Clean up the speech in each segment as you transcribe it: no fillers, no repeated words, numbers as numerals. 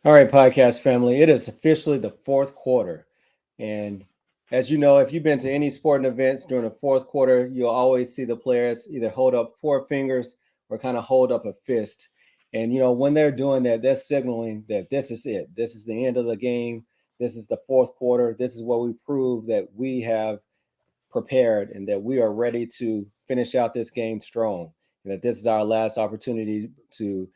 All right, podcast family, it is officially the fourth quarter. And as you know, if you've been to any sporting events during the fourth quarter, you'll always see the players either hold up four fingers or kind of hold up a fist. And, when they're doing that, they're signaling that this is it. This is the end of the game. This is the fourth quarter. This is where we prove that we have prepared and that we are ready to finish out this game strong, and that this is our last opportunity to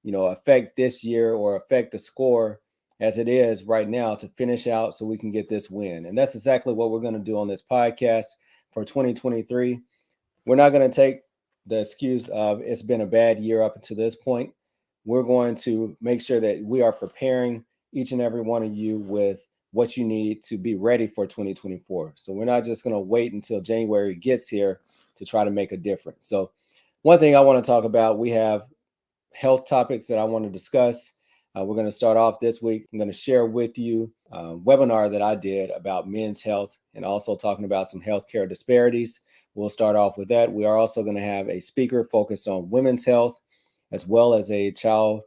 affect this year or affect the score as it is right now to finish out so we can get this win. And that's exactly what we're going to do on this podcast for 2023. We're not going to take the excuse of it's been a bad year up until this point. We're going to make sure that we are preparing each and every one of you with what you need to be ready for 2024. So we're not just going to wait until January gets here to try to make a difference. So one thing I want to talk about, we have health topics that I want to discuss. We're going to start off this week. I'm going to share with you a webinar that I did about men's health and also talking about some healthcare disparities. We'll start off with that. We are also going to have a speaker focused on women's health, as well as a child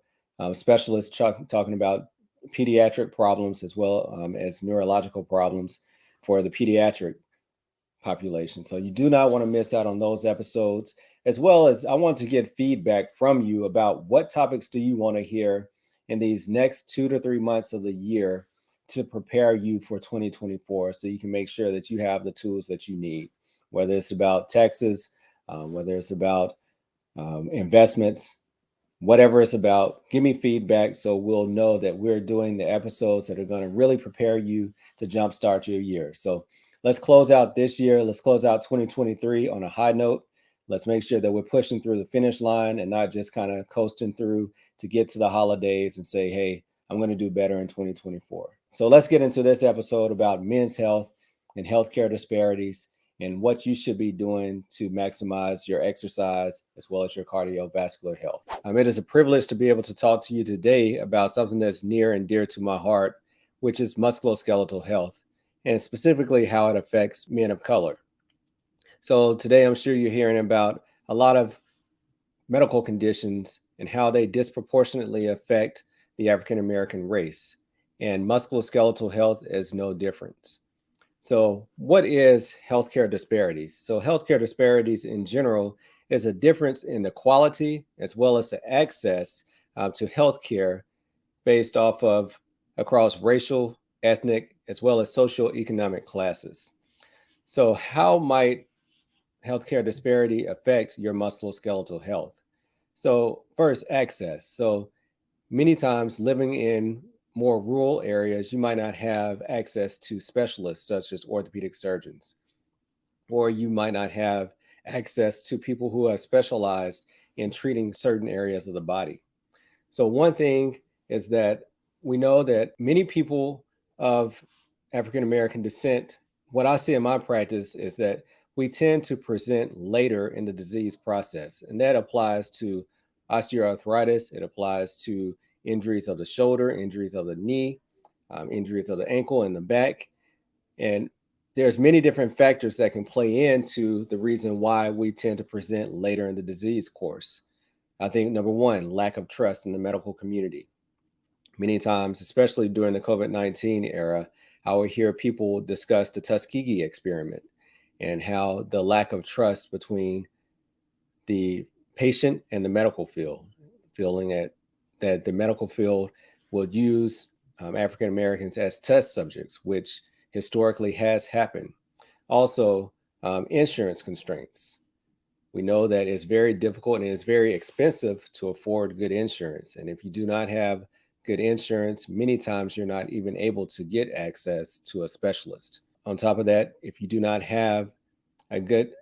specialist talking about pediatric problems, as well as neurological problems for the pediatric population. So you do not want to miss out on those episodes, as well as I want to get feedback from you about what topics do you want to hear in these next 2 to 3 months of the year to prepare you for 2024, so you can make sure that you have the tools that you need, whether it's about taxes, whether it's about investments, whatever it's about. Give me feedback so we'll know that we're doing the episodes that are going to really prepare you to jumpstart your year. So let's close out this year. Let's close out 2023 on a high note. Let's make sure that we're pushing through the finish line and not just kind of coasting through to get to the holidays and say, hey, I'm going to do better in 2024. So let's get into this episode about men's health and healthcare disparities and what you should be doing to maximize your exercise as well as your cardiovascular health. It is a privilege to be able to talk to you today about something that's near and dear to my heart, which is musculoskeletal health, and specifically how it affects men of color. So today I'm sure you're hearing about a lot of medical conditions and how they disproportionately affect the African American race, and musculoskeletal health is no different. So what is healthcare disparities? So healthcare disparities in general is a difference in the quality as well as the access to healthcare based off of across racial, ethnic, as well as socioeconomic classes. So how might healthcare disparity affect your musculoskeletal health? So first, access. So many times living in more rural areas, you might not have access to specialists such as orthopedic surgeons, or you might not have access to people who have specialized in treating certain areas of the body. So one thing is that we know that many people of African American descent, what I see in my practice is that we tend to present later in the disease process. And that applies to osteoarthritis, it applies to injuries of the shoulder, injuries of the knee, injuries of the ankle and the back. And there's many different factors that can play into the reason why we tend to present later in the disease course. I think number one, lack of trust in the medical community. Many times, especially during the COVID-19 era, I would hear people discuss the Tuskegee experiment and how the lack of trust between the patient and the medical field, feeling that the medical field would use African Americans as test subjects, which historically has happened. Also, insurance constraints. We know that it's very difficult and it's very expensive to afford good insurance. And if you do not have good insurance, many times you're not even able to get access to a specialist. On top of that, if you do not have a good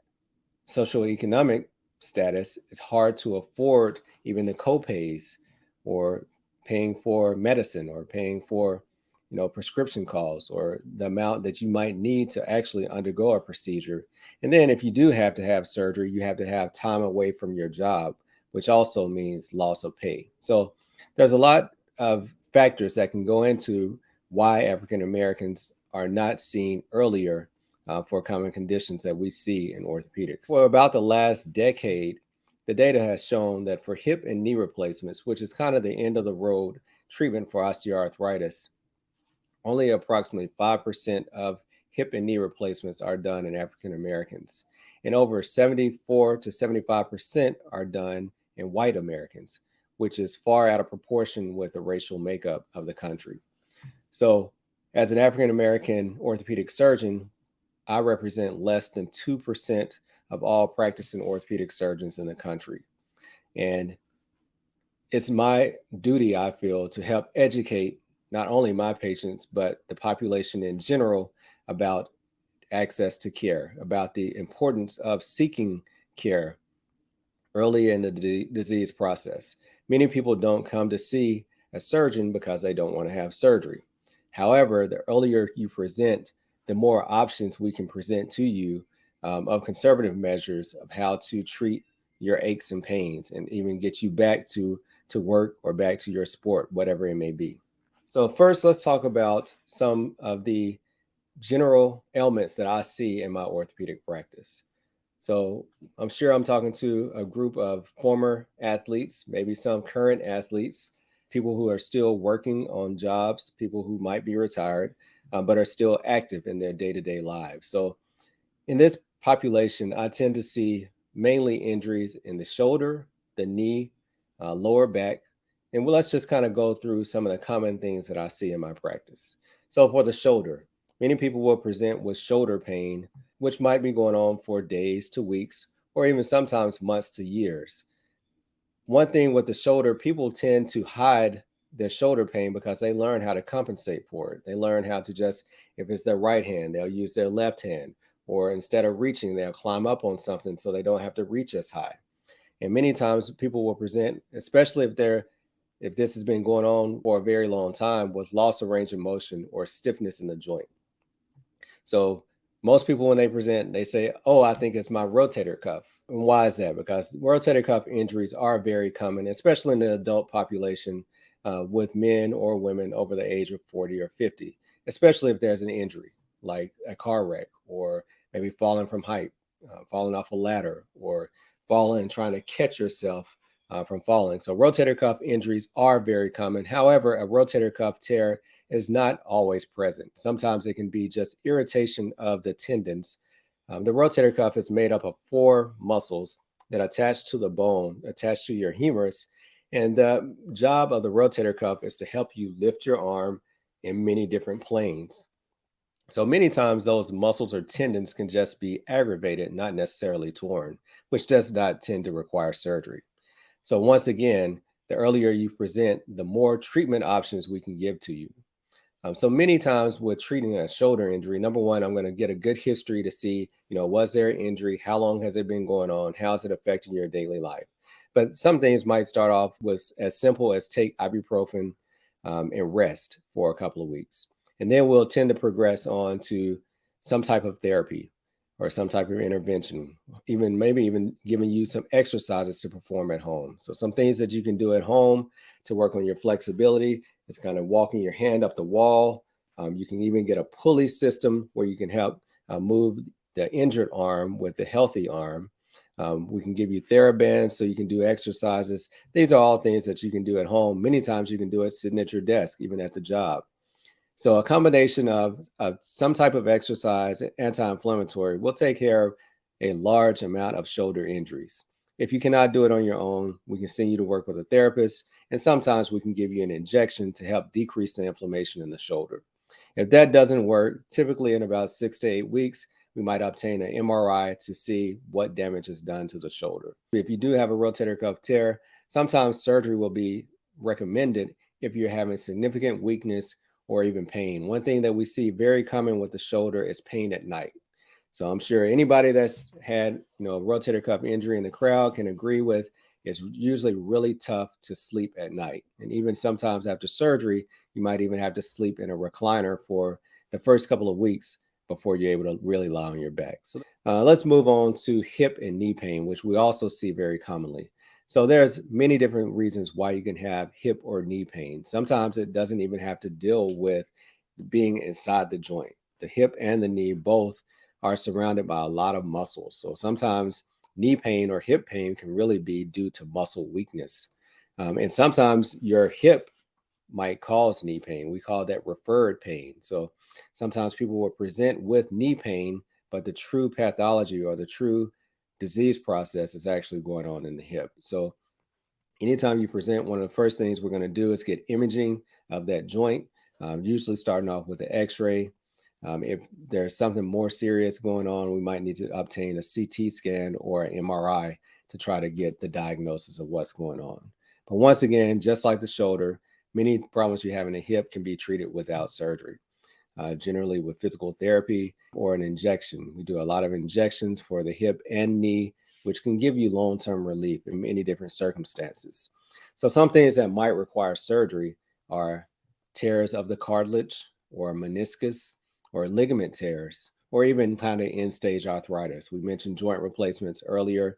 socioeconomic status, it's hard to afford even the copays or paying for medicine or paying for prescription costs or the amount that you might need to actually undergo a procedure. And then if you do have to have surgery, you have to have time away from your job, which also means loss of pay. So there's a lot of factors that can go into why African Americans are not seen earlier for common conditions that we see in orthopedics. For about the last decade, the data has shown that for hip and knee replacements, which is kind of the end of the road treatment for osteoarthritis, only approximately 5% of hip and knee replacements are done in African Americans, and over 74 to 75% are done in white Americans, which is far out of proportion with the racial makeup of the country. So, as an African American orthopedic surgeon, I represent less than 2% of all practicing orthopedic surgeons in the country. And it's my duty, I feel, to help educate not only my patients, but the population in general about access to care, about the importance of seeking care early in the disease process. Many people don't come to see a surgeon because they don't want to have surgery. However, the earlier you present, the more options we can present to you of conservative measures of how to treat your aches and pains and even get you back to work or back to your sport, whatever it may be. So first, let's talk about some of the general ailments that I see in my orthopedic practice. So I'm sure I'm talking to a group of former athletes, maybe some current athletes, people who are still working on jobs, people who might be retired, but are still active in their day-to-day lives. So in this population, I tend to see mainly injuries in the shoulder, the knee, lower back. And let's just kind of go through some of the common things that I see in my practice. So for the shoulder, many people will present with shoulder pain, which might be going on for days to weeks, or even sometimes months to years. One thing with the shoulder, people tend to hide their shoulder pain because they learn how to compensate for it. They learn how to just, if it's their right hand, they'll use their left hand, or instead of reaching, they'll climb up on something so they don't have to reach as high. And many times people will present, especially if this has been going on for a very long time, with loss of range of motion or stiffness in the joint. So most people, when they present, they say, oh, I think it's my rotator cuff. And why is that? Because rotator cuff injuries are very common, especially in the adult population, with men or women over the age of 40 or 50, especially if there's an injury like a car wreck, or maybe falling from height, falling off a ladder, or falling and trying to catch yourself from falling. So rotator cuff injuries are very common. However, a rotator cuff tear is not always present. Sometimes it can be just irritation of the tendons. The rotator cuff is made up of 4 muscles that attach to the bone, attached to your humerus. And the job of the rotator cuff is to help you lift your arm in many different planes. So many times those muscles or tendons can just be aggravated, not necessarily torn, which does not tend to require surgery. So once again, the earlier you present, the more treatment options we can give to you. So many times with treating a shoulder injury, number one, I'm going to get a good history to see, was there an injury? How long has it been going on? How is it affecting your daily life? But some things might start off with as simple as take ibuprofen and rest for a couple of weeks. And then we'll tend to progress on to some type of therapy or some type of intervention, maybe even giving you some exercises to perform at home. So some things that you can do at home to work on your flexibility is kind of walking your hand up the wall. You can even get a pulley system where you can help move the injured arm with the healthy arm. We can give you TheraBands so you can do exercises. These are all things that you can do at home. Many times you can do it sitting at your desk, even at the job. So a combination of some type of exercise, anti-inflammatory, will take care of a large amount of shoulder injuries. If you cannot do it on your own, we can send you to work with a therapist, and sometimes we can give you an injection to help decrease the inflammation in the shoulder. If that doesn't work, typically in about 6 to 8 weeks, we might obtain an MRI to see what damage is done to the shoulder. If you do have a rotator cuff tear, sometimes surgery will be recommended if you're having significant weakness or even pain. One thing that we see very common with the shoulder is pain at night. So I'm sure anybody that's had, a rotator cuff injury in the crowd can agree with it's usually really tough to sleep at night. And even sometimes after surgery, you might even have to sleep in a recliner for the first couple of weeks before you're able to really lie on your back. So let's move on to hip and knee pain, which we also see very commonly. So there's many different reasons why you can have hip or knee pain. Sometimes it doesn't even have to deal with being inside the joint. The hip and the knee both are surrounded by a lot of muscles. So sometimes knee pain or hip pain can really be due to muscle weakness. And sometimes your hip might cause knee pain. We call that referred pain. So sometimes people will present with knee pain, but the true pathology or the true disease process is actually going on in the hip. So anytime you present, one of the first things we're going to do is get imaging of that joint, usually starting off with an x-ray. If there's something more serious going on, we might need to obtain a CT scan or an MRI to try to get the diagnosis of what's going on. But once again, just like the shoulder, many problems you have in the hip can be treated without surgery, generally with physical therapy or an injection. We do a lot of injections for the hip and knee, which can give you long-term relief in many different circumstances. So some things that might require surgery are tears of the cartilage or meniscus or ligament tears, or even kind of end-stage arthritis. We mentioned joint replacements earlier.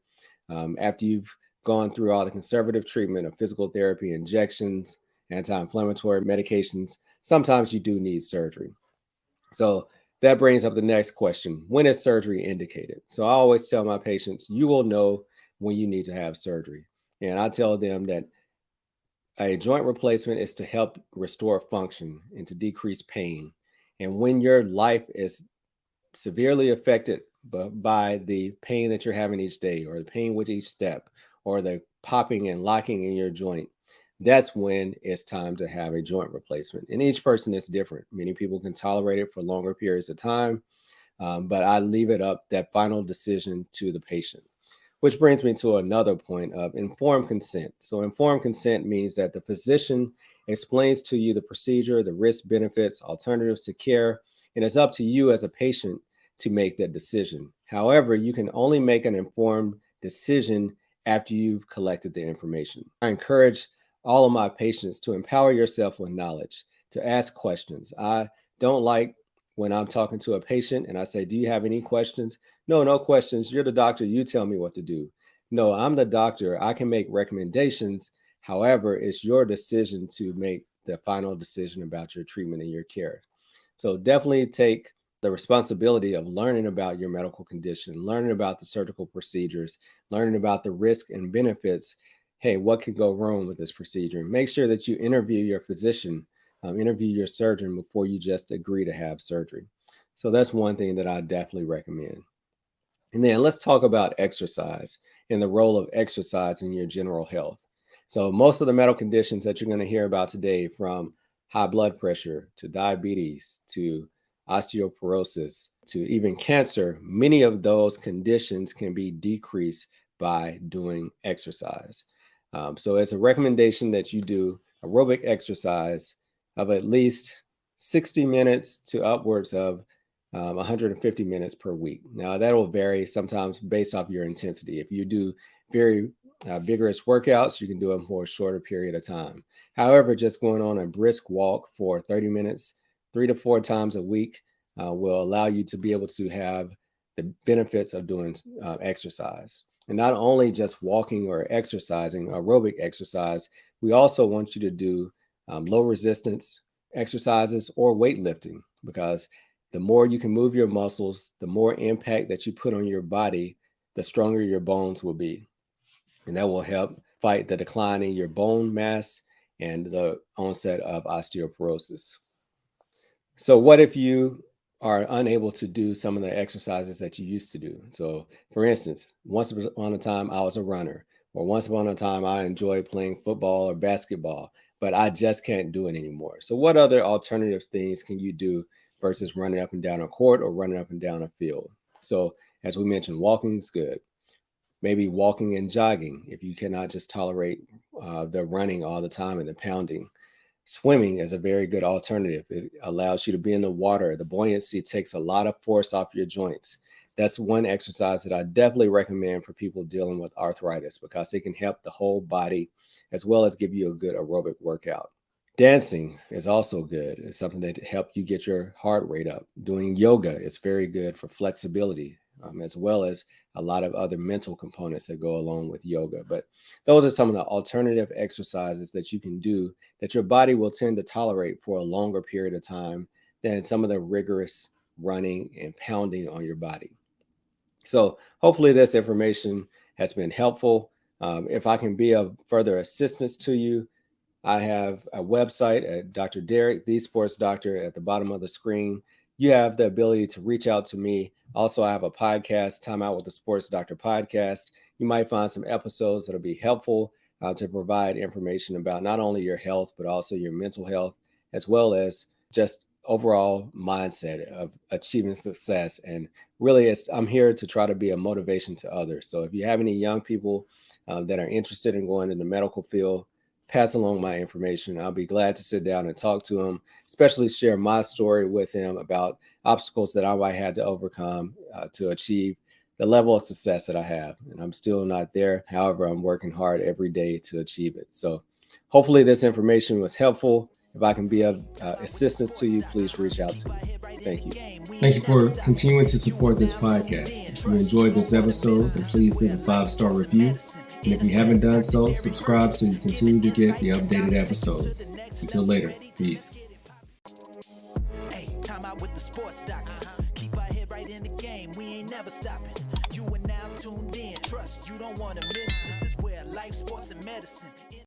After you've gone through all the conservative treatment of physical therapy, injections, anti-inflammatory medications, sometimes you do need surgery. So that brings up the next question. When is surgery indicated? So I always tell my patients, you will know when you need to have surgery. And I tell them that a joint replacement is to help restore function and to decrease pain. And when your life is severely affected by the pain that you're having each day, or the pain with each step, or the popping and locking in your joint, that's when it's time to have a joint replacement. And each person is different. Many people can tolerate it for longer periods of time, but I leave it up, that final decision, to the patient. Which brings me to another point of informed consent. So informed consent means that the physician explains to you the procedure, the risk, benefits, alternatives to care, and it's up to you as a patient to make that decision. However, you can only make an informed decision after you've collected the information. I encourage all of my patients to empower yourself with knowledge, to ask questions. I don't like when I'm talking to a patient and I say, do you have any questions? No, no questions. You're the doctor. You tell me what to do. No, I'm the doctor. I can make recommendations. However, it's your decision to make the final decision about your treatment and your care. So definitely take the responsibility of learning about your medical condition, learning about the surgical procedures, learning about the risk and benefits. Hey, what could go wrong with this procedure? Make sure that you interview your physician, interview your surgeon before you just agree to have surgery. So that's one thing that I definitely recommend. And then let's talk about exercise and the role of exercise in your general health. So most of the medical conditions that you're going to hear about today, from high blood pressure to diabetes to osteoporosis to even cancer, many of those conditions can be decreased by doing exercise. So it's a recommendation that you do aerobic exercise of at least 60 minutes to upwards of 150 minutes per week. Now, that will vary sometimes based off your intensity. If you do very vigorous workouts, you can do them for a shorter period of time. However, just going on a brisk walk for 30 minutes, 3 to 4 times a week, will allow you to be able to have the benefits of doing exercise. And not only just walking or exercising, aerobic exercise, we also want you to do low resistance exercises or weightlifting, because the more you can move your muscles, the more impact that you put on your body, the stronger your bones will be. And that will help fight the decline in your bone mass and the onset of osteoporosis. So, what if you are unable to do some of the exercises that you used to do? So, for instance, once upon a time I was a runner, or once upon a time I enjoyed playing football or basketball, but I just can't do it anymore. So, what other alternative things can you do versus running up and down a court or running up and down a field? So, as we mentioned, walking is good. Maybe walking and jogging if you cannot just tolerate the running all the time and the pounding. Swimming is a very good alternative. It allows you to be in the water. The buoyancy takes a lot of force off your joints. That's one exercise that I definitely recommend for people dealing with arthritis, because it can help the whole body as well as give you a good aerobic workout. Dancing is also good. It's something that helps you get your heart rate up. Doing yoga is very good for flexibility, as well as a lot of other mental components that go along with yoga. But those are some of the alternative exercises that you can do that your body will tend to tolerate for a longer period of time than some of the rigorous running and pounding on your body. So hopefully this information has been helpful. If I can be of further assistance to you, I have a website at Dr.Derrick, the sports doctor, at the bottom of the screen. You have the ability to reach out to me. Also, I have a podcast, Time Out with the Sports Doctor podcast. You might find some episodes that'll be helpful to provide information about not only your health, but also your mental health, as well as just overall mindset of achieving success. And really, I'm here to try to be a motivation to others. So if you have any young people that are interested in going in the medical field, pass along my information. I'll be glad to sit down and talk to them, especially share my story with them about obstacles that I might have to overcome to achieve the level of success that I have. And I'm still not there. However, I'm working hard every day to achieve it. So hopefully this information was helpful. If I can be of assistance to you, please reach out to me. Thank you. Thank you for continuing to support this podcast. If you enjoyed this episode, then please leave a 5-star review. And if you haven't done so, subscribe so you continue to get the updated episodes. Until later, peace. Time out with the sports doctor. Keep our head right in the game. We ain't never stopping. You are now tuned in. Trust you don't want to miss. This is where life, sports, and medicine